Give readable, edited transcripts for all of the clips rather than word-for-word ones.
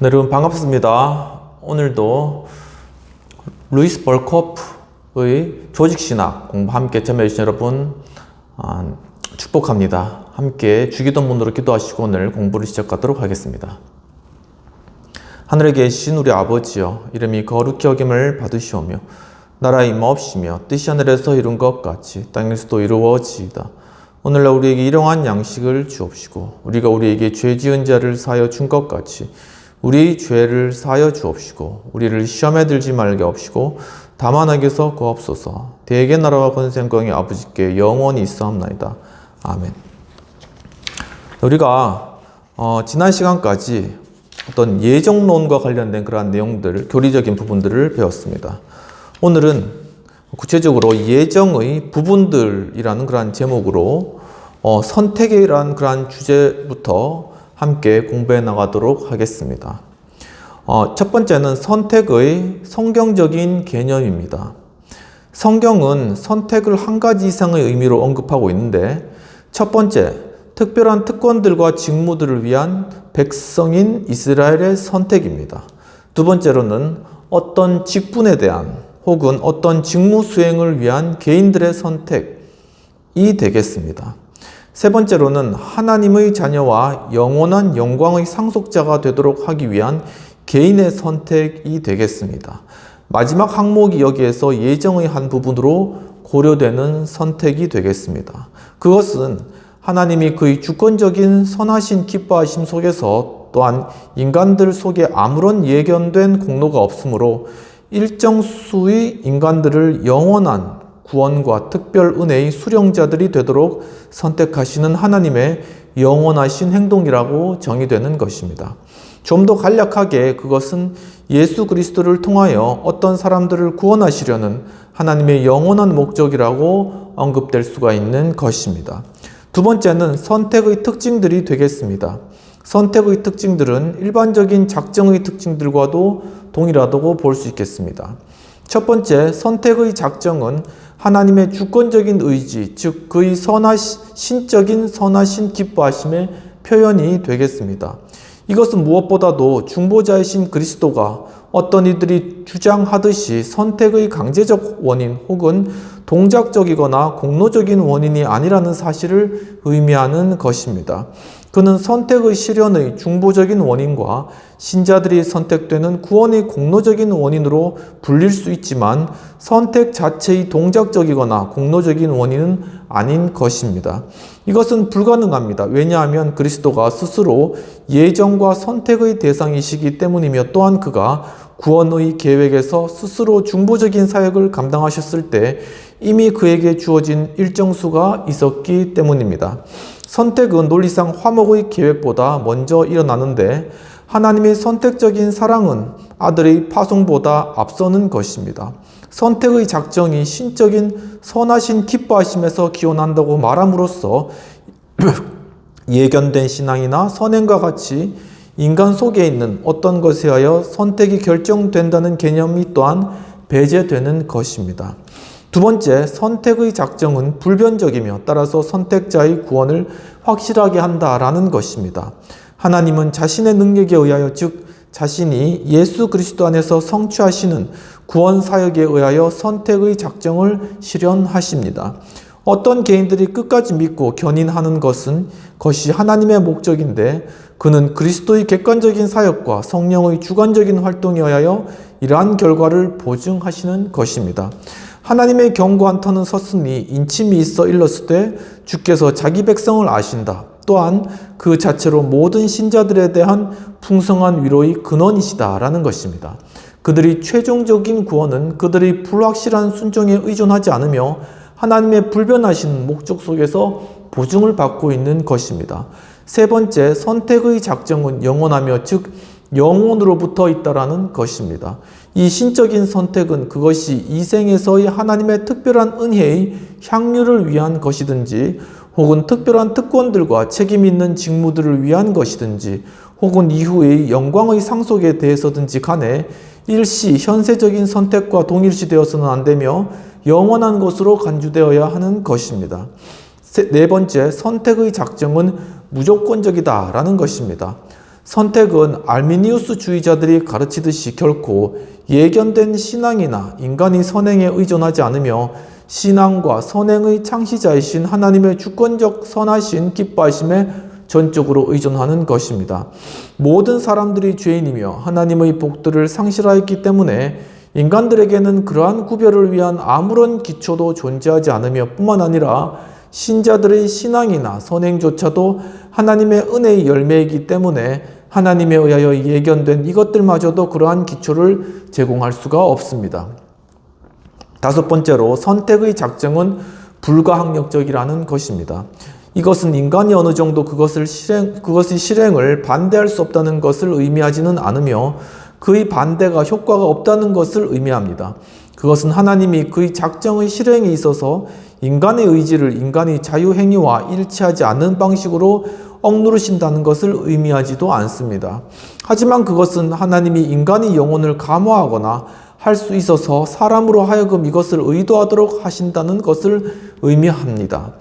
네, 여러분 반갑습니다. 오늘도 루이스 벌코프의 조직신학 공부 함께 참여해주신 여러분 축복합니다. 함께 주기도문으로 기도하시고 오늘 공부를 시작하도록 하겠습니다. 하늘에 계신 우리 아버지여, 이름이 거룩히 여김을 받으시오며 나라의 임하옵시며 뜻이 하늘에서 이룬 것 같이 땅에서도 이루어지이다. 오늘날 우리에게 일용할 양식을 주옵시고 우리가 우리에게 죄 지은 자를 사하여 준 것 같이 우리 죄를 사하여 주옵시고 우리를 시험에 들지 말게 하옵시고 다만 악에서 구하옵소서. 대개 나라와 권세권이 아버지께 영원히 있사옵나이다. 아멘. 우리가 지난 시간까지 어떤 예정론과 관련된 그러한 내용들, 교리적인 부분들을 배웠습니다. 오늘은 구체적으로 예정의 부분들이라는 그러한 제목으로 선택이라는 그러한 주제부터 함께 공부해 나가도록 하겠습니다. 첫 번째는 선택의 성경적인 개념입니다. 성경은 선택을 한 가지 이상의 의미로 언급하고 있는데, 첫 번째, 특별한 특권들과 직무들을 위한 백성인 이스라엘의 선택입니다. 두 번째로는 어떤 직분에 대한 혹은 어떤 직무 수행을 위한 개인들의 선택이 되겠습니다. 세 번째로는 하나님의 자녀와 영원한 영광의 상속자가 되도록 하기 위한 개인의 선택이 되겠습니다. 마지막 항목이 여기에서 예정의 한 부분으로 고려되는 선택이 되겠습니다. 그것은 하나님이 그의 주권적인 선하신 기뻐하심 속에서 또한 인간들 속에 아무런 예견된 공로가 없으므로 일정 수의 인간들을 영원한 구원과 특별 은혜의 수령자들이 되도록 선택하시는 하나님의 영원하신 행동이라고 정의되는 것입니다. 좀 더 간략하게 그것은 예수 그리스도를 통하여 어떤 사람들을 구원하시려는 하나님의 영원한 목적이라고 언급될 수가 있는 것입니다. 두 번째는 선택의 특징들이 되겠습니다. 선택의 특징들은 일반적인 작정의 특징들과도 동일하다고 볼 수 있겠습니다. 첫 번째, 선택의 작정은 하나님의 주권적인 의지, 즉 그의 신적인 선하신 기뻐하심의 표현이 되겠습니다. 이것은 무엇보다도 중보자이신 그리스도가 어떤 이들이 주장하듯이 선택의 강제적 원인 혹은 동작적이거나 공로적인 원인이 아니라는 사실을 의미하는 것입니다. 그는 선택의 실현의 중보적인 원인과 신자들이 선택되는 구원의 공로적인 원인으로 불릴 수 있지만 선택 자체의 동작적이거나 공로적인 원인은 아닌 것입니다. 이것은 불가능합니다. 왜냐하면 그리스도가 스스로 예정과 선택의 대상이시기 때문이며 또한 그가 구원의 계획에서 스스로 중보적인 사역을 감당하셨을 때 이미 그에게 주어진 일정 수가 있었기 때문입니다. 선택은 논리상 화목의 계획보다 먼저 일어나는데 하나님의 선택적인 사랑은 아들의 파송보다 앞서는 것입니다. 선택의 작정이 신적인 선하신 기뻐하심에서 기원한다고 말함으로써 예견된 신앙이나 선행과 같이 인간 속에 있는 어떤 것에 하여 선택이 결정된다는 개념이 또한 배제되는 것입니다. 두 번째, 선택의 작정은 불변적이며 따라서 선택자의 구원을 확실하게 한다라는 것입니다. 하나님은 자신의 능력에 의하여, 즉 자신이 예수 그리스도 안에서 성취하시는 구원 사역에 의하여 선택의 작정을 실현하십니다. 어떤 개인들이 끝까지 믿고 견인하는 것이 하나님의 목적인데 그는 그리스도의 객관적인 사역과 성령의 주관적인 활동에 의하여 이러한 결과를 보증하시는 것입니다. 하나님의 견고한 터는 섰으니 인침이 있어 일렀을 때 주께서 자기 백성을 아신다. 또한 그 자체로 모든 신자들에 대한 풍성한 위로의 근원이시다라는 것입니다. 그들이 최종적인 구원은 그들의 불확실한 순종에 의존하지 않으며 하나님의 불변하신 목적 속에서 보증을 받고 있는 것입니다. 세 번째, 선택의 작정은 영원하며 즉 영원으로부터 있다라는 것입니다. 이 신적인 선택은 그것이 이 생에서의 하나님의 특별한 은혜의 향유를 위한 것이든지 혹은 특별한 특권들과 책임 있는 직무들을 위한 것이든지 혹은 이후의 영광의 상속에 대해서든지 간에 일시 현세적인 선택과 동일시되어서는 안 되며 영원한 것으로 간주되어야 하는 것입니다. 네 번째, 선택의 작정은 무조건적이다라는 것입니다. 선택은 알미니우스주의자들이 가르치듯이 결코 예견된 신앙이나 인간의 선행에 의존하지 않으며 신앙과 선행의 창시자이신 하나님의 주권적 선하신 기뻐하심에 전적으로 의존하는 것입니다. 모든 사람들이 죄인이며 하나님의 복들을 상실하였기 때문에 인간들에게는 그러한 구별을 위한 아무런 기초도 존재하지 않으며 뿐만 아니라 신자들의 신앙이나 선행조차도 하나님의 은혜의 열매이기 때문에 하나님에 의하여 예견된 이것들마저도 그러한 기초를 제공할 수가 없습니다. 다섯 번째로 선택의 작정은 불가항력적이라는 것입니다. 이것은 인간이 어느 정도 그것의 실행을 반대할 수 없다는 것을 의미하지는 않으며 그의 반대가 효과가 없다는 것을 의미합니다. 그것은 하나님이 그의 작정의 실행에 있어서 인간의 의지를 인간의 자유행위와 일치하지 않는 방식으로 억누르신다는 것을 의미하지도 않습니다. 하지만 그것은 하나님이 인간의 영혼을 감화하거나 할 수 있어서 사람으로 하여금 이것을 의도하도록 하신다는 것을 의미합니다.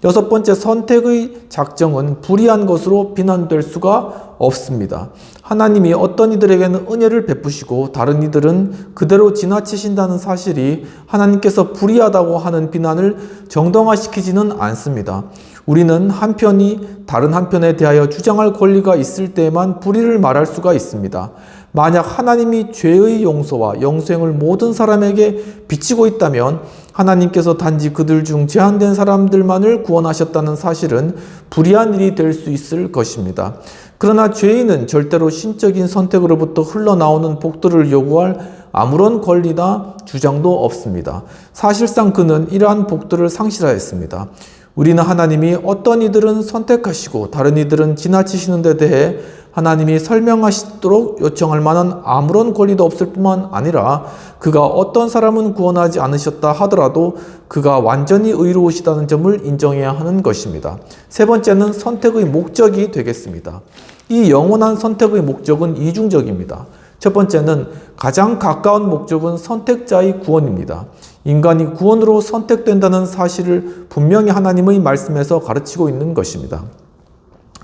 여섯 번째, 선택의 작정은 불의한 것으로 비난될 수가 없습니다. 하나님이 어떤 이들에게는 은혜를 베푸시고 다른 이들은 그대로 지나치신다는 사실이 하나님께서 불의하다고 하는 비난을 정당화시키지는 않습니다. 우리는 한편이 다른 한편에 대하여 주장할 권리가 있을 때에만 불의를 말할 수가 있습니다. 만약 하나님이 죄의 용서와 영생을 모든 사람에게 비치고 있다면 하나님께서 단지 그들 중 제한된 사람들만을 구원하셨다는 사실은 불의한 일이 될 수 있을 것입니다. 그러나 죄인은 절대로 신적인 선택으로부터 흘러나오는 복들을 요구할 아무런 권리나 주장도 없습니다. 사실상 그는 이러한 복들을 상실하였습니다. 우리는 하나님이 어떤 이들은 선택하시고 다른 이들은 지나치시는 데 대해 하나님이 설명하시도록 요청할 만한 아무런 권리도 없을 뿐만 아니라 그가 어떤 사람은 구원하지 않으셨다 하더라도 그가 완전히 의로우시다는 점을 인정해야 하는 것입니다. 세 번째는 선택의 목적이 되겠습니다. 이 영원한 선택의 목적은 이중적입니다. 첫 번째는 가장 가까운 목적은 선택자의 구원입니다. 인간이 구원으로 선택된다는 사실을 분명히 하나님의 말씀에서 가르치고 있는 것입니다.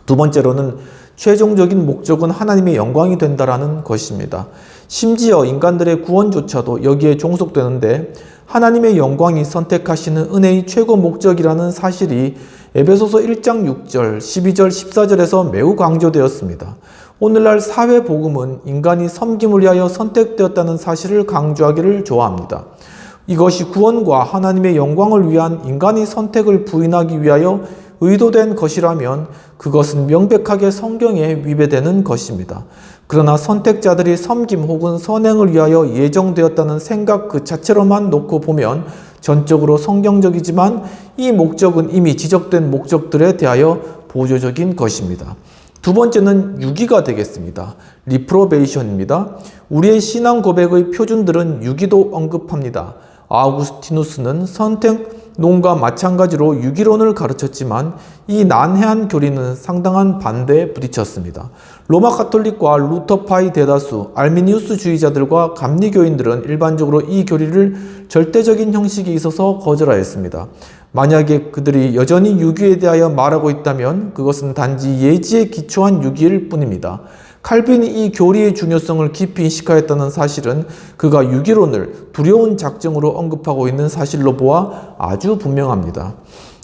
두 번째로는 최종적인 목적은 하나님의 영광이 된다라는 것입니다. 심지어 인간들의 구원조차도 여기에 종속되는데 하나님의 영광이 선택하시는 은혜의 최고 목적이라는 사실이 에베소서 1장 6절, 12절, 14절에서 매우 강조되었습니다. 오늘날 사회복음은 인간이 섬김을 위하여 선택되었다는 사실을 강조하기를 좋아합니다. 이것이 구원과 하나님의 영광을 위한 인간의 선택을 부인하기 위하여 의도된 것이라면 그것은 명백하게 성경에 위배되는 것입니다. 그러나 선택자들이 섬김 혹은 선행을 위하여 예정되었다는 생각 그 자체로만 놓고 보면 전적으로 성경적이지만 이 목적은 이미 지적된 목적들에 대하여 보조적인 것입니다. 두 번째는 유기가 되겠습니다. 리프로베이션입니다. 우리의 신앙 고백의 표준들은 유기도 언급합니다. 아우구스티누스는 선택론과 마찬가지로 유기론을 가르쳤지만 이 난해한 교리는 상당한 반대에 부딪혔습니다. 로마 가톨릭과 루터파의 대다수 알미니우스주의자들과 감리교인들은 일반적으로 이 교리를 절대적인 형식에 있어서 거절하였습니다. 만약에 그들이 여전히 유기에 대하여 말하고 있다면 그것은 단지 예지에 기초한 유기일 뿐입니다. 칼빈이 이 교리의 중요성을 깊이 인식하였다는 사실은 그가 유기론을 두려운 작정으로 언급하고 있는 사실로 보아 아주 분명합니다.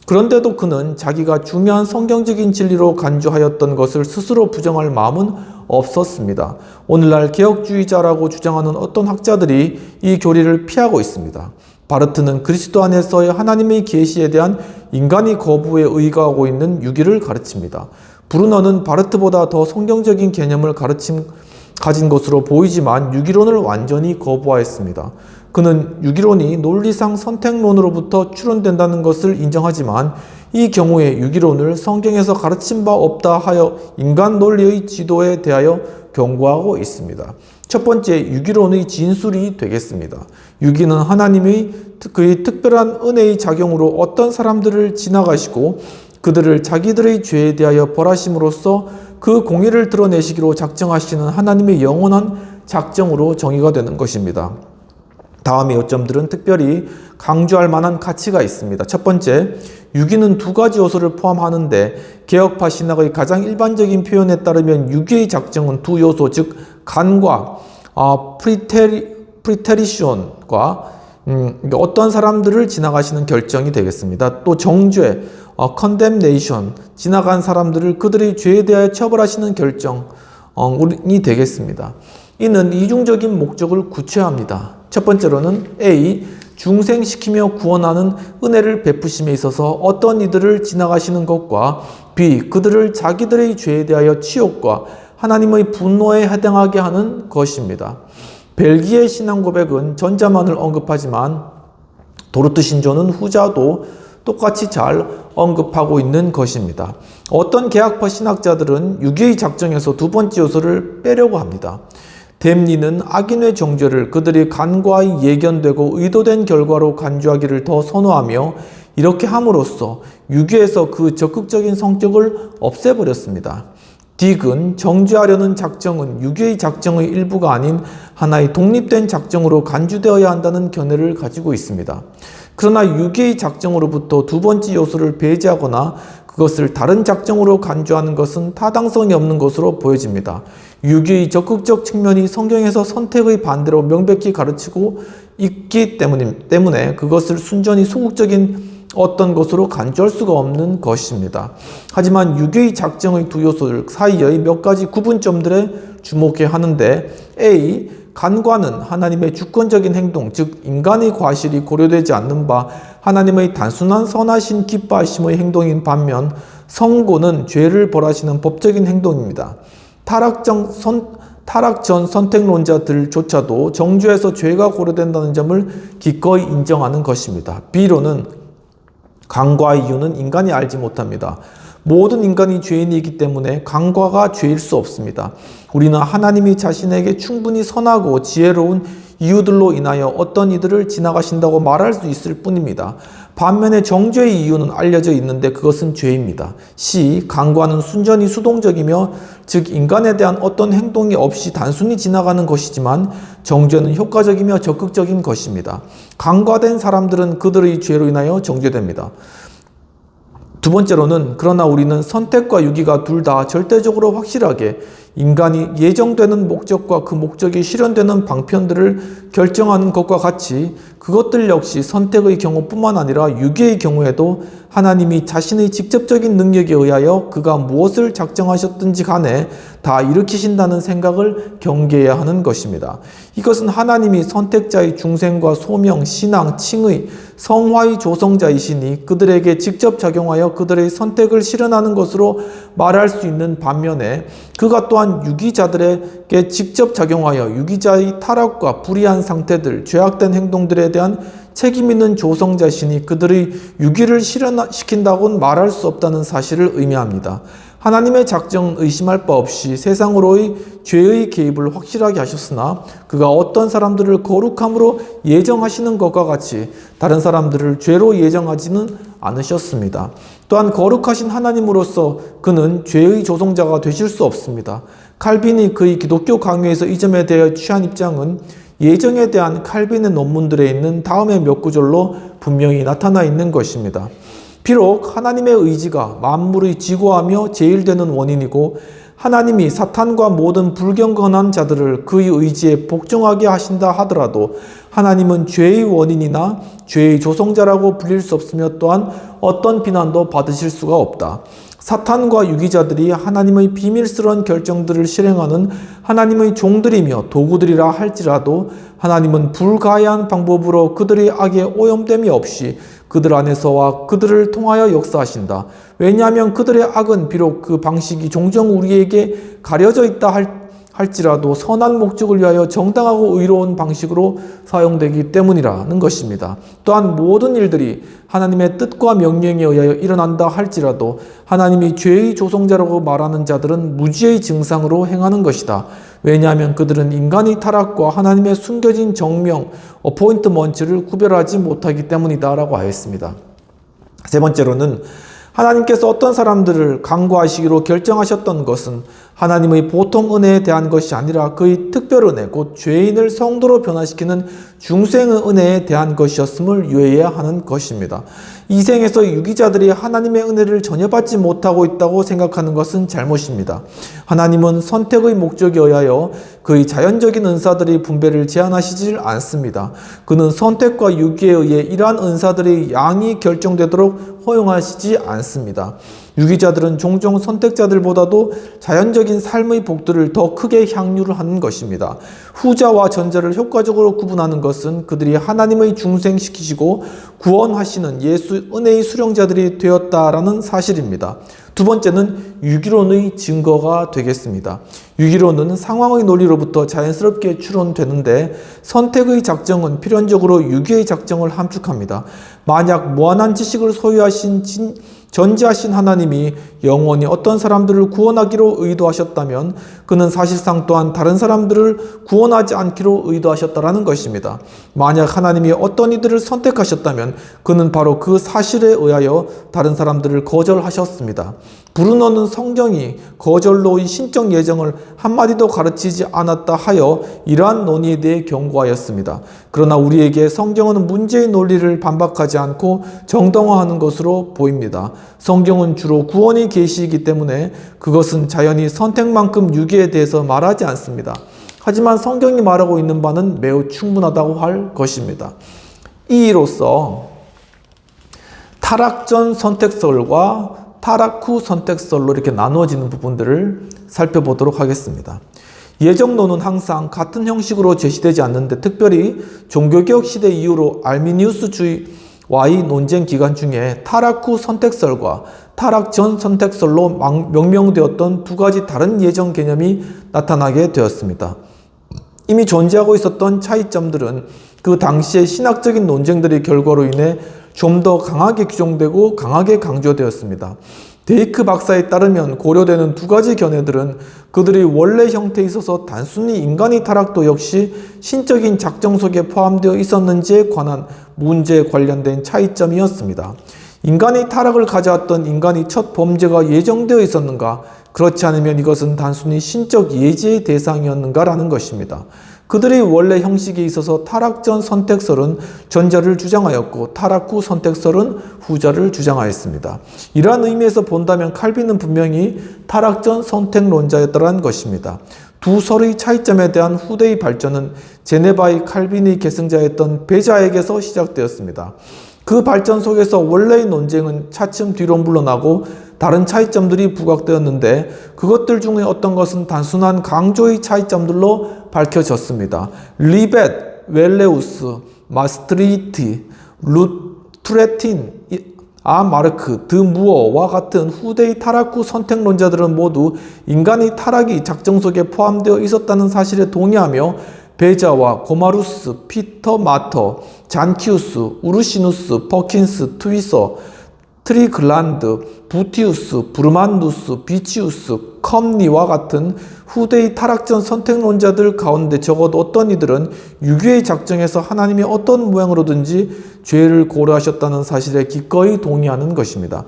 그런데도 그는 자기가 중요한 성경적인 진리로 간주하였던 것을 스스로 부정할 마음은 없었습니다. 오늘날 개혁주의자라고 주장하는 어떤 학자들이 이 교리를 피하고 있습니다. 바르트는 그리스도 안에서의 하나님의 계시에 대한 인간의 거부에 의거하고 있는 유기를 가르칩니다. 브루너는 바르트보다 더 성경적인 개념을 가진 것으로 보이지만 유기론을 완전히 거부하였습니다. 그는 유기론이 논리상 선택론으로부터 추론된다는 것을 인정하지만 이 경우에 유기론을 성경에서 가르친 바 없다 하여 인간 논리의 지도에 대하여 경고하고 있습니다. 첫 번째, 유기론의 진술이 되겠습니다. 유기는 하나님의 그의 특별한 은혜의 작용으로 어떤 사람들을 지나가시고 그들을 자기들의 죄에 대하여 벌하심으로써 그 공의를 드러내시기로 작정하시는 하나님의 영원한 작정으로 정의가 되는 것입니다. 다음의 요점들은 특별히 강조할 만한 가치가 있습니다. 첫 번째, 유기는 두 가지 요소를 포함하는데 개혁파 신학의 가장 일반적인 표현에 따르면 유기의 작정은 두 요소, 즉 간과 프리테리션과 어떤 사람들을 지나가시는 결정이 되겠습니다. 또 정죄, condemnation, 지나간 사람들을 그들의 죄에 대하여 처벌하시는 결정이 되겠습니다. 이는 이중적인 목적을 구체화합니다. 첫 번째로는 A. 중생시키며 구원하는 은혜를 베푸심에 있어서 어떤 이들을 지나가시는 것과 B. 그들을 자기들의 죄에 대하여 치욕과 하나님의 분노에 해당하게 하는 것입니다. 벨기에 신앙 고백은 전자만을 언급하지만 도르트 신조는 후자도 똑같이 잘 언급하고 있는 것입니다. 어떤 개혁파 신학자들은 유기의 작정에서 두 번째 요소를 빼려고 합니다. 댐리는 악인의 정죄를 그들이 간과히 예견되고 의도된 결과로 간주하기를 더 선호하며 이렇게 함으로써 유기에서 그 적극적인 성격을 없애버렸습니다. 딕은 정죄하려는 작정은 유기의 작정의 일부가 아닌 하나의 독립된 작정으로 간주되어야 한다는 견해를 가지고 있습니다. 그러나 유기의 작정으로부터 두 번째 요소를 배제하거나 그것을 다른 작정으로 간주하는 것은 타당성이 없는 것으로 보여집니다. 유기의 적극적 측면이 성경에서 선택의 반대로 명백히 가르치고 있기 때문에 그것을 순전히 소극적인 어떤 것으로 간주할 수가 없는 것입니다. 하지만 유기의 작정의 두 요소 사이의 몇 가지 구분점들에 주목해야 하는데 A. 간과는 하나님의 주권적인 행동, 즉 인간의 과실이 고려되지 않는 바 하나님의 단순한 선하신 기뻐하심의 행동인 반면 성고는 죄를 벌하시는 법적인 행동입니다. 타락 전 선택론자들조차도 정죄에서 죄가 고려된다는 점을 기꺼이 인정하는 것입니다. B로는 간과의 이유는 인간이 알지 못합니다. 모든 인간이 죄인이기 때문에 간과가 죄일 수 없습니다. 우리는 하나님이 자신에게 충분히 선하고 지혜로운 이유들로 인하여 어떤 이들을 지나가신다고 말할 수 있을 뿐입니다. 반면에 정죄의 이유는 알려져 있는데 그것은 죄입니다. C. 간과는 순전히 수동적이며 즉 인간에 대한 어떤 행동이 없이 단순히 지나가는 것이지만 정죄는 효과적이며 적극적인 것입니다. 간과된 사람들은 그들의 죄로 인하여 정죄됩니다. 두 번째로는 그러나 우리는 선택과 유기가 둘 다 절대적으로 확실하게 인간이 예정되는 목적과 그 목적이 실현되는 방편들을 결정하는 것과 같이 그것들 역시 선택의 경우뿐만 아니라 유기의 경우에도 하나님이 자신의 직접적인 능력에 의하여 그가 무엇을 작정하셨든지 간에 다 일으키신다는 생각을 경계해야 하는 것입니다. 이것은 하나님이 선택자의 중생과 소명, 신앙, 칭의, 성화의 조성자이시니 그들에게 직접 작용하여 그들의 선택을 실현하는 것으로 말할 수 있는 반면에 그가 또한 유기자들에게 직접 작용하여 유기자의 타락과 불의한 상태들, 죄악된 행동들에 대한 책임 있는 조성자시니 그들의 유기를 실현시킨다고는 말할 수 없다는 사실을 의미합니다. 하나님의 작정은 의심할 바 없이 세상으로의 죄의 개입을 확실하게 하셨으나 그가 어떤 사람들을 거룩함으로 예정하시는 것과 같이 다른 사람들을 죄로 예정하지는 않으셨습니다. 또한 거룩하신 하나님으로서 그는 죄의 조성자가 되실 수 없습니다. 칼빈이 그의 기독교 강요에서 이 점에 대해 취한 입장은 예정에 대한 칼빈의 논문들에 있는 다음의 몇 구절로 분명히 나타나 있는 것입니다. 비록 하나님의 의지가 만물의 지고하며 제일되는 원인이고 하나님이 사탄과 모든 불경건한 자들을 그의 의지에 복종하게 하신다 하더라도 하나님은 죄의 원인이나 죄의 조성자라고 불릴 수 없으며 또한 어떤 비난도 받으실 수가 없다. 사탄과 유기자들이 하나님의 비밀스러운 결정들을 실행하는 하나님의 종들이며 도구들이라 할지라도 하나님은 불가해한 방법으로 그들의 악에 오염됨이 없이 그들 안에서와 그들을 통하여 역사하신다. 왜냐하면 그들의 악은 비록 그 방식이 종종 우리에게 가려져 있다 할지라도 선한 목적을 위하여 정당하고 의로운 방식으로 사용되기 때문이라는 것입니다. 또한 모든 일들이 하나님의 뜻과 명령에 의하여 일어난다 할지라도 하나님이 죄의 조성자라고 말하는 자들은 무지의 증상으로 행하는 것이다. 왜냐하면 그들은 인간의 타락과 하나님의 숨겨진 정명, 어포인트먼트를 구별하지 못하기 때문이다 라고 하였습니다. 세 번째로는 하나님께서 어떤 사람들을 간과하시기로 결정하셨던 것은 하나님의 보통 은혜에 대한 것이 아니라 그의 특별 은혜, 곧 죄인을 성도로 변화시키는 중생의 은혜에 대한 것이었음을 유의해야 하는 것입니다. 이 생에서 유기자들이 하나님의 은혜를 전혀 받지 못하고 있다고 생각하는 것은 잘못입니다. 하나님은 선택의 목적에 의하여 그의 자연적인 은사들의 분배를 제한하시질 않습니다. 그는 선택과 유기에 의해 이러한 은사들의 양이 결정되도록 허용하시지 않습니다. 유기자들은 종종 선택자들보다도 자연적인 삶의 복들을 더 크게 향유를 하는 것입니다. 후자와 전자를 효과적으로 구분하는 것은 그들이 하나님의 중생시키시고 구원하시는 예수 은혜의 수령자들이 되었다라는 사실입니다. 두 번째는 유기론의 증거가 되겠습니다. 유기론은 상황의 논리로부터 자연스럽게 추론되는데 선택의 작정은 필연적으로 유기의 작정을 함축합니다. 만약 무한한 지식을 소유하신 전지하신 하나님이 영원히 어떤 사람들을 구원하기로 의도하셨다면 그는 사실상 또한 다른 사람들을 구원하지 않기로 의도하셨다라는 것입니다. 만약 하나님이 어떤 이들을 선택하셨다면 그는 바로 그 사실에 의하여 다른 사람들을 거절하셨습니다. 브루노는 성경이 거절로의 신적 예정을 한마디도 가르치지 않았다 하여 이러한 논의에 대해 경고하였습니다. 그러나 우리에게 성경은 문제의 논리를 반박하지 않고 정당화하는 것으로 보입니다. 성경은 주로 구원의 계시이기 때문에 그것은 자연히 선택만큼 유기에 대해서 말하지 않습니다. 하지만 성경이 말하고 있는 바는 매우 충분하다고 할 것입니다. 이로써 타락 전 선택설과 타락 후 선택설로 이렇게 나누어지는 부분들을 살펴보도록 하겠습니다. 예정론은 항상 같은 형식으로 제시되지 않는데 특별히 종교개혁 시대 이후로 알미니우스주의와의 논쟁 기간 중에 타락 후 선택설과 타락 전 선택설로 명명되었던 두 가지 다른 예정 개념이 나타나게 되었습니다. 이미 존재하고 있었던 차이점들은 그 당시의 신학적인 논쟁들의 결과로 인해 좀 더 강하게 규정되고 강하게 강조되었습니다. 데이크 박사에 따르면 고려되는 두 가지 견해들은 그들의 원래 형태에 있어서 단순히 인간의 타락도 역시 신적인 작정 속에 포함되어 있었는지에 관한 문제에 관련된 차이점이었습니다. 인간의 타락을 가져왔던 인간의 첫 범죄가 예정되어 있었는가? 그렇지 않으면 이것은 단순히 신적 예지의 대상이었는가라는 것입니다. 그들의 원래 형식에 있어서 타락 전 선택설은 전자를 주장하였고 타락 후 선택설은 후자를 주장하였습니다. 이러한 의미에서 본다면 칼빈은 분명히 타락 전 선택론자였다는 것입니다. 두 설의 차이점에 대한 후대의 발전은 제네바의 칼빈의 계승자였던 베자에게서 시작되었습니다. 그 발전 속에서 원래의 논쟁은 차츰 뒤로 물러나고 다른 차이점들이 부각되었는데 그것들 중에 어떤 것은 단순한 강조의 차이점들로 밝혀졌습니다. 리벳, 웰레우스, 마스트리히트, 루트레틴, 마르크, 드무어와 같은 후대의 타락 후 선택론자들은 모두 인간의 타락이 작정 속에 포함되어 있었다는 사실에 동의하며 베자와 고마루스, 피터 마터, 잔키우스, 우르시누스, 퍼킨스, 트위서, 트리글란드, 부티우스, 브르만누스, 비치우스, 컴리와 같은 후대의 타락전 선택론자들 가운데 적어도 어떤 이들은 유기의 작정에서 하나님이 어떤 모양으로든지 죄를 고려하셨다는 사실에 기꺼이 동의하는 것입니다.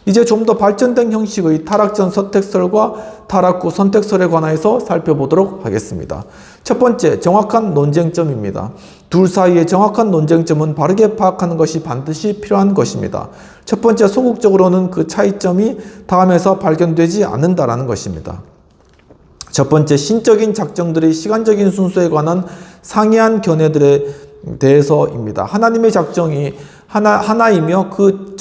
이제 좀 더 발전된 형식의 타락전 선택설과 타락 후 선택설에 관하여서 살펴보도록 하겠습니다. 첫 번째, 정확한 논쟁점입니다. 둘 사이의 정확한 논쟁점은 바르게 파악하는 것이 반드시 필요한 것입니다. 첫 번째, 소극적으로는 그 차이점이 다음에서 발견되지 않는다라는 것입니다. 첫 번째, 신적인 작정들의 시간적인 순서에 관한 상이한 견해들에 대해서입니다. 하나님의 작정이 하나이며 그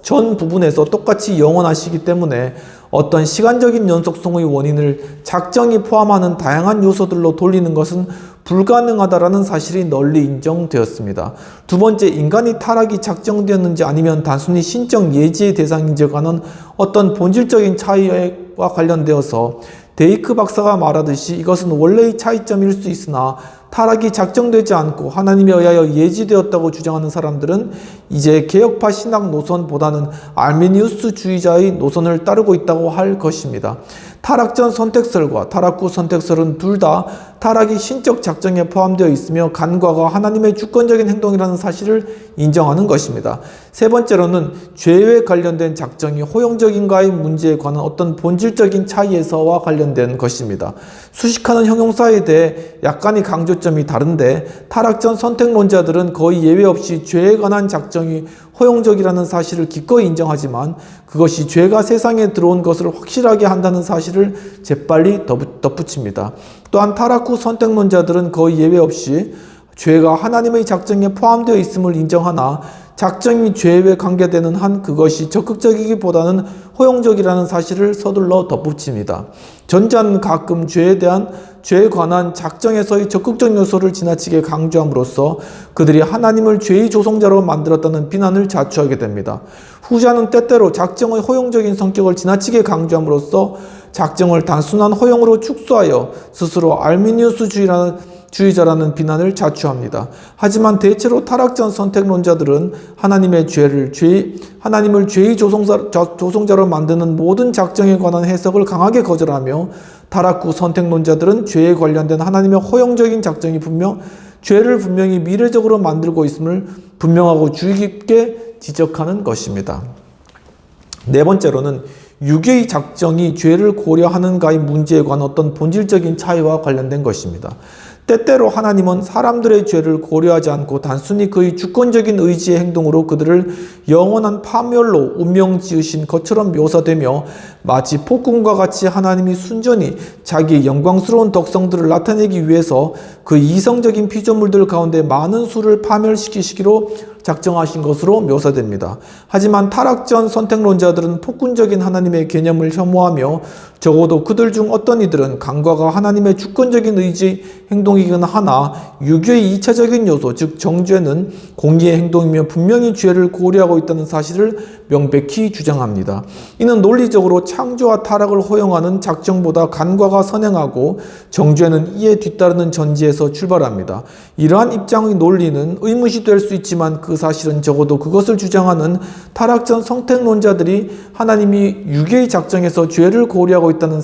전 부분에서 똑같이 영원하시기 때문에 어떤 시간적인 연속성의 원인을 작정이 포함하는 다양한 요소들로 돌리는 것은 불가능하다라는 사실이 널리 인정되었습니다. 두 번째, 인간이 타락이 작정되었는지 아니면 단순히 신적 예지의 대상인지에 관한 어떤 본질적인 차이와 관련되어서 데이크 박사가 말하듯이 이것은 원래의 차이점일 수 있으나 타락이 작정되지 않고 하나님에 의하여 예지되었다고 주장하는 사람들은 이제 개혁파 신학 노선보다는 알미니우스주의자의 노선을 따르고 있다고 할 것입니다. 타락 전 선택설과 타락 후 선택설은 둘 다 타락이 신적 작정에 포함되어 있으며 간과가 하나님의 주권적인 행동이라는 사실을 인정하는 것입니다. 세 번째로는 죄에 관련된 작정이 허용적인가의 문제에 관한 어떤 본질적인 차이에서와 관련된 것입니다. 수식하는 형용사에 대해 약간의 강조점이 다른데 타락 전 선택론자들은 거의 예외 없이 죄에 관한 작정이 허용적이라는 사실을 기꺼이 인정하지만 그것이 죄가 세상에 들어온 것을 확실하게 한다는 사실을 재빨리 덧붙입니다. 또한 타락 후 선택론자들은 거의 예외 없이 죄가 하나님의 작정에 포함되어 있음을 인정하나 작정이 죄에 관계되는 한 그것이 적극적이기보다는 허용적이라는 사실을 서둘러 덧붙입니다. 전자는 가끔 죄에 관한 작정에서의 적극적 요소를 지나치게 강조함으로써 그들이 하나님을 죄의 조성자로 만들었다는 비난을 자초하게 됩니다. 후자는 때때로 작정의 허용적인 성격을 지나치게 강조함으로써 작정을 단순한 허용으로 축소하여 스스로 알미니우스주의자라는 비난을 자초합니다. 하지만 대체로 타락 전 선택론자들은 하나님을 죄의 조성자로 만드는 모든 작정에 관한 해석을 강하게 거절하며 타락 후 선택론자들은 죄에 관련된 하나님의 허용적인 작정이 죄를 분명히 미래적으로 만들고 있음을 분명하고 주의 깊게 지적하는 것입니다. 네 번째로는 유괴의 작정이 죄를 고려하는가의 문제에 관한 어떤 본질적인 차이와 관련된 것입니다. 때때로 하나님은 사람들의 죄를 고려하지 않고 단순히 그의 주권적인 의지의 행동으로 그들을 영원한 파멸로 운명 지으신 것처럼 묘사되며 마치 폭군과 같이 하나님이 순전히 자기의 영광스러운 덕성들을 나타내기 위해서 그 이성적인 피조물들 가운데 많은 수를 파멸시키시기로 작정하신 것으로 묘사됩니다. 하지만 타락 전 선택론자들은 폭군적인 하나님의 개념을 혐오하며 적어도 그들 중 어떤 이들은 간과가 하나님의 주권적인 의지 행동이긴 하나 유교의 2차적인 요소 즉 정죄는 공의의 행동이며 분명히 죄를 고려하고 있다는 사실을 명백히 주장합니다. 이는 논리적으로 창조와 타락을 허용하는 작정보다 간과가 선행하고 정죄는 이에 뒤따르는 전제에서 출발합니다. 이러한 입장의 논리는 의무시될 수 있지만 그 사실은 적어도 그것을 주장하는 타락 전 선택론자들이 하나님이 유괴의 작정에서 죄를 고려하고 있다는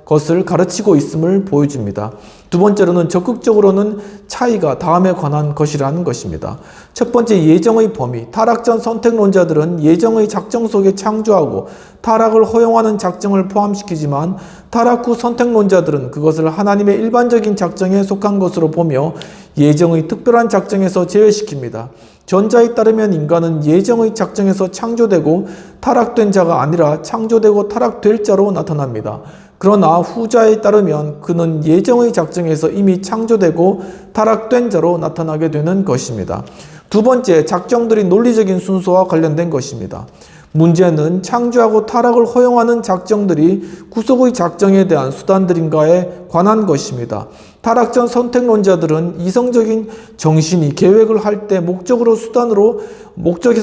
것을 가르치고 있음을 보여줍니다. 두 번째로는 적극적으로는 차이가 다음에 관한 것이라는 것입니다. 첫 번째, 예정의 범위. 타락 전 선택론자들은 예정의 작정 속에 창조하고 타락을 허용하는 작정을 포함시키지만 타락 후 선택론자들은 그것을 하나님의 일반적인 작정에 속한 것으로 보며 예정의 특별한 작정에서 제외시킵니다. 전자에 따르면 인간은 예정의 작정에서 창조되고 타락된 자가 아니라 창조되고 타락될 자로 나타납니다. 그러나 후자에 따르면 그는 예정의 작정에서 이미 창조되고 타락된 자로 나타나게 되는 것입니다. 두 번째, 작정들이 논리적인 순서와 관련된 것입니다. 문제는 창조하고 타락을 허용하는 작정들이 구속의 작정에 대한 수단들인가에 관한 것입니다. 타락 전 선택론자들은 이성적인 정신이 계획을 할 때 목적에서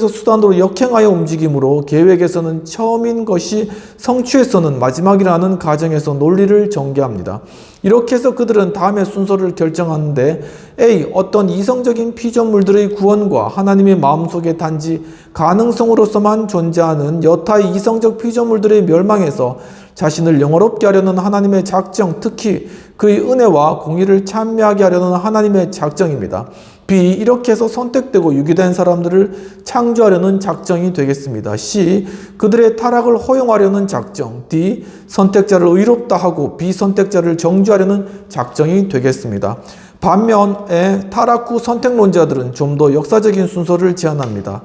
수단으로 역행하여 움직이므로 계획에서는 처음인 것이 성취에서는 마지막이라는 가정에서 논리를 전개합니다. 이렇게 해서 그들은 다음의 순서를 결정하는데 A. 어떤 이성적인 피조물들의 구원과 하나님의 마음속에 단지 가능성으로서만 존재하는 여타의 이성적 피조물들의 멸망에서 자신을 영화롭게 하려는 하나님의 작정, 특히 그의 은혜와 공의를 찬미하게 하려는 하나님의 작정입니다. B. 이렇게 해서 선택되고 유기된 사람들을 창조하려는 작정이 되겠습니다. C. 그들의 타락을 허용하려는 작정. D. 선택자를 의롭다 하고 비선택자를 정죄하려는 작정이 되겠습니다. 반면에 타락 후 선택론자들은 좀 더 역사적인 순서를 제안합니다.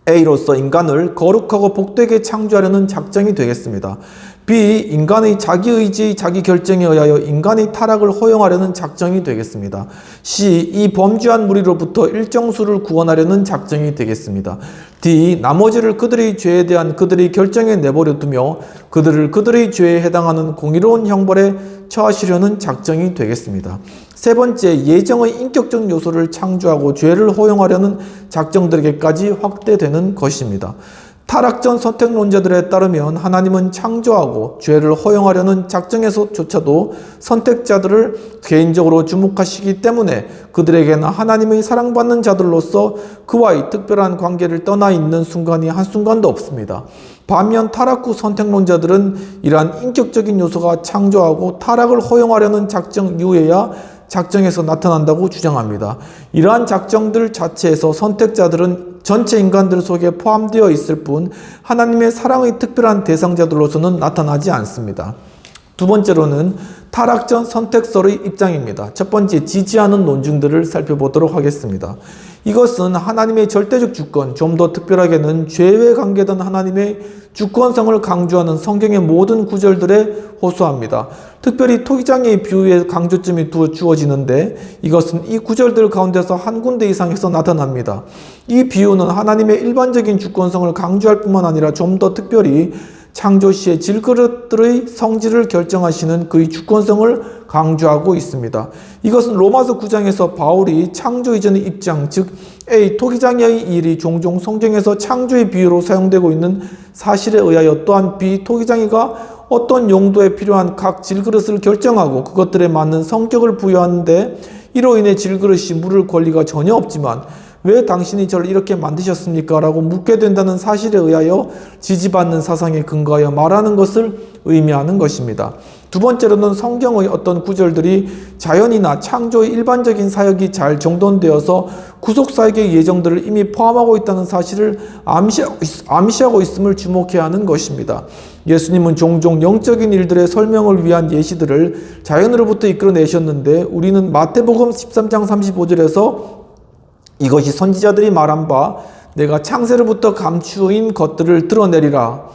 A로서 인간을 거룩하고 복되게 창조하려는 작정이 되겠습니다. B. 인간의 자기 의지, 자기 결정에 의하여 인간의 타락을 허용하려는 작정이 되겠습니다. C. 이 범죄한 무리로부터 일정 수를 구원하려는 작정이 되겠습니다. D. 나머지를 그들의 죄에 대한 그들의 결정에 내버려 두며 그들을 그들의 죄에 해당하는 공의로운 형벌에 처하시려는 작정이 되겠습니다. 세 번째, 예정의 인격적 요소를 창조하고 죄를 허용하려는 작정들에게까지 확대되는 것입니다. 타락전 선택론자들에 따르면 하나님은 창조하고 죄를 허용하려는 작정에서조차도 선택자들을 개인적으로 주목하시기 때문에 그들에게는 하나님의 사랑받는 자들로서 그와의 특별한 관계를 떠나 있는 순간이 한순간도 없습니다. 반면 타락 후 선택론자들은 이러한 인격적인 요소가 창조하고 타락을 허용하려는 작정 이후에야 작정에서 나타난다고 주장합니다. 이러한 작정들 자체에서 선택자들은 전체 인간들 속에 포함되어 있을 뿐 하나님의 사랑의 특별한 대상자들로서는 나타나지 않습니다. 두 번째로는 타락전 선택설의 입장입니다. 첫 번째, 지지하는 논증들을 살펴보도록 하겠습니다. 이것은 하나님의 절대적 주권, 좀 더 특별하게는 죄에 관계된 하나님의 주권성을 강조하는 성경의 모든 구절들에 호소합니다. 특별히 토기장의 비유에 강조점이 주어지는데 이것은 이 구절들 가운데서 한 군데 이상에서 나타납니다. 이 비유는 하나님의 일반적인 주권성을 강조할 뿐만 아니라 좀 더 특별히 창조 시의 질그릇들의 성질을 결정하시는 그의 주권성을 강조하고 있습니다. 이것은 로마서 9장에서 바울이 창조 이전의 입장, 즉 A 토기장의 일이 종종 성경에서 창조의 비유로 사용되고 있는 사실에 의하여 또한 B 토기장이가 어떤 용도에 필요한 각 질그릇을 결정하고 그것들에 맞는 성격을 부여하는데 이로 인해 질그릇이 물을 권리가 전혀 없지만 왜 당신이 저를 이렇게 만드셨습니까? 라고 묻게 된다는 사실에 의하여 지지받는 사상에 근거하여 말하는 것을 의미하는 것입니다. 두 번째로는 성경의 어떤 구절들이 자연이나 창조의 일반적인 사역이 잘 정돈되어서 구속사역의 예정들을 이미 포함하고 있다는 사실을 암시하고 있음을 주목해야 하는 것입니다. 예수님은 종종 영적인 일들의 설명을 위한 예시들을 자연으로부터 이끌어내셨는데 우리는 마태복음 13장 35절에서 이것이 선지자들이 말한 바 내가 창세로부터 감추인 것들을 드러내리라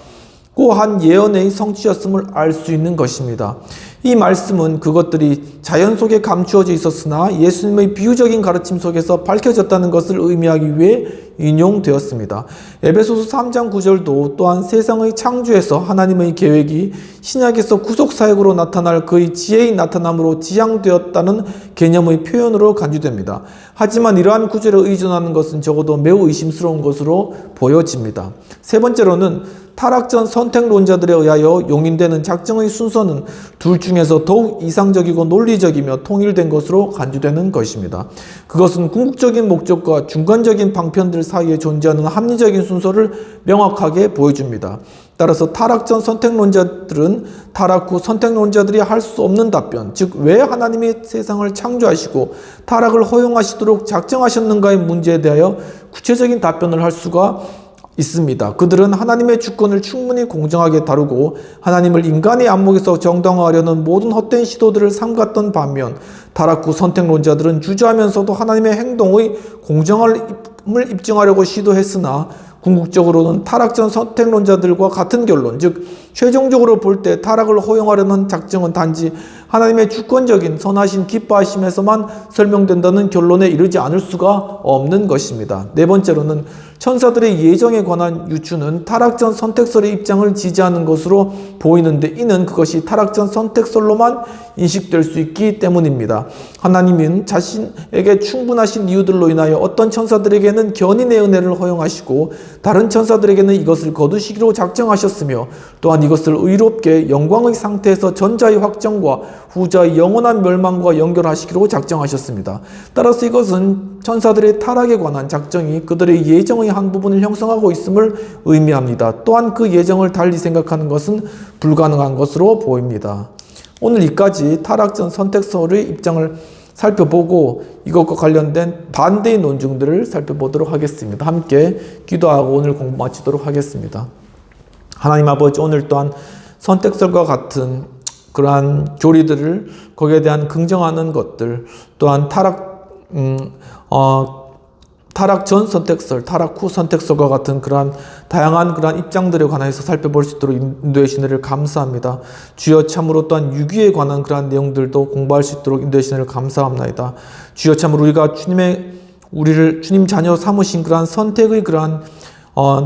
고 한 예언의 성취였음을 알 수 있는 것입니다. 이 말씀은 그것들이 자연 속에 감추어져 있었으나 예수님의 비유적인 가르침 속에서 밝혀졌다는 것을 의미하기 위해 인용되었습니다. 에베소서 3장 9절도 또한 세상의 창조에서 하나님의 계획이 신약에서 구속사역으로 나타날 그의 지혜의 나타남으로 지향되었다는 개념의 표현으로 간주됩니다. 하지만 이러한 구절에 의존하는 것은 적어도 매우 의심스러운 것으로 보여집니다. 세 번째로는 타락전 선택론자들에 의하여 용인되는 작정의 순서는 둘 중에서 더욱 이상적이고 논리적이며 통일된 것으로 간주되는 것입니다. 그것은 궁극적인 목적과 중간적인 방편들 사이에 존재하는 합리적인 순서를 명확하게 보여줍니다. 따라서 타락전 선택론자들은 타락 후 선택론자들이 할 수 없는 답변, 즉 왜 하나님이 세상을 창조하시고 타락을 허용하시도록 작정하셨는가의 문제에 대하여 구체적인 답변을 할 수가 있습니다. 그들은 하나님의 주권을 충분히 공정하게 다루고 하나님을 인간의 안목에서 정당화하려는 모든 헛된 시도들을 삼갔던 반면 타락 후 선택론자들은 주저하면서도 하나님의 행동의 공정함을 입증하려고 시도했으나 궁극적으로는 타락전 선택론자들과 같은 결론, 즉 최종적으로 볼 때 타락을 허용하려는 작정은 단지 하나님의 주권적인 선하신 기뻐하심에서만 설명된다는 결론에 이르지 않을 수가 없는 것입니다. 네 번째로는 천사들의 예정에 관한 유추는 타락전 선택설의 입장을 지지하는 것으로 보이는데 이는 그것이 타락전 선택설로만 인식될 수 있기 때문입니다. 하나님은 자신에게 충분하신 이유들로 인하여 어떤 천사들에게는 견인의 은혜를 허용하시고 다른 천사들에게는 이것을 거두시기로 작정하셨으며 또한 이것을 의롭게 영광의 상태에서 전자의 확정과 후자의 영원한 멸망과 연결하시기로 작정하셨습니다. 따라서 이것은 천사들의 타락에 관한 작정이 그들의 예정의 한 부분을 형성하고 있음을 의미합니다. 또한 그 예정을 달리 생각하는 것은 불가능한 것으로 보입니다. 오늘 이까지 타락전 선택설의 입장을 살펴보고 이것과 관련된 반대의 논증들을 살펴보도록 하겠습니다. 함께 기도하고 오늘 공부 마치도록 하겠습니다. 하나님 아버지, 오늘 또한 선택설과 같은 그러한 교리들을 거기에 대한 긍정하는 것들, 또한 타락 전 선택설, 타락 후 선택설과 같은 그러한 다양한 그러한 입장들에 관해서 살펴볼 수 있도록 인도해 주신 은혜를 감사합니다. 주여, 참으로 또한 유기에 관한 그러한 내용들도 공부할 수 있도록 인도해 주신 은혜를 감사합니다. 주여, 참으로 우리가 우리를 주님 자녀 삼으신 그러한 선택의 그러한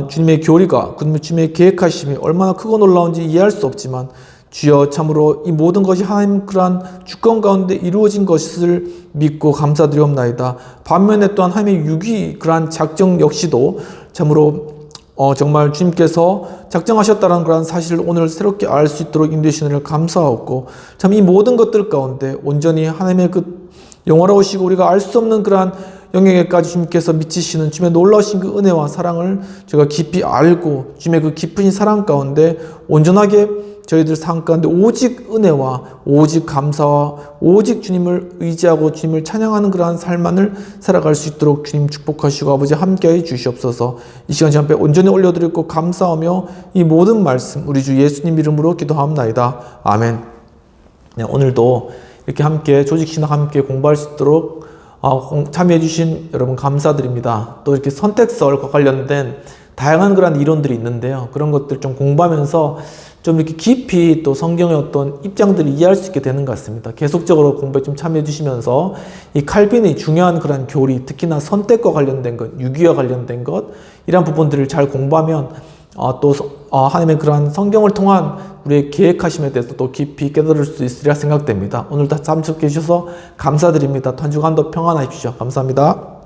주님의 교리가, 그러면 주님의 계획하심이 얼마나 크고 놀라운지 이해할 수 없지만 주여, 참으로 이 모든 것이 하나님 그러한 주권 가운데 이루어진 것을 믿고 감사드리옵나이다. 반면에 또한 하나님의 유기 그러한 작정 역시도 참으로 정말 주님께서 작정하셨다는 그런 사실을 오늘 새롭게 알 수 있도록 인도해 주시는 감사하고, 참 이 모든 것들 가운데 온전히 하나님의 그 영원하시고 우리가 알 수 없는 그러한 영역에까지 주님께서 미치시는 주님의 놀라우신 그 은혜와 사랑을 제가 깊이 알고, 주님의 그 깊으신 사랑 가운데 온전하게 저희들 삶 가운데 오직 은혜와 오직 감사와 오직 주님을 의지하고 주님을 찬양하는 그러한 삶만을 살아갈 수 있도록 주님 축복하시고 아버지 함께해 주시옵소서. 이 시간 제 앞에 온전히 올려드리고 감사하며 이 모든 말씀 우리 주 예수님 이름으로 기도하옵나이다. 아멘. 네, 오늘도 이렇게 함께 조직신학 함께 공부할 수 있도록 참여해 주신 여러분 감사드립니다. 또 이렇게 선택설과 관련된 다양한 그런 이론들이 있는데요. 그런 것들 좀 공부하면서 좀 이렇게 깊이 또 성경의 어떤 입장들을 이해할 수 있게 되는 것 같습니다. 계속적으로 공부에 좀 참여해 주시면서 이 칼빈의 중요한 그런 교리, 특히나 선택과 관련된 것, 유기와 관련된 것, 이런 부분들을 잘 공부하면 또 하나님의 그러한 성경을 통한 우리의 계획하심에 대해서 또 깊이 깨달을 수 있으리라 생각됩니다. 오늘도 참석해 주셔서 감사드립니다. 한 주간도 평안하십시오. 감사합니다.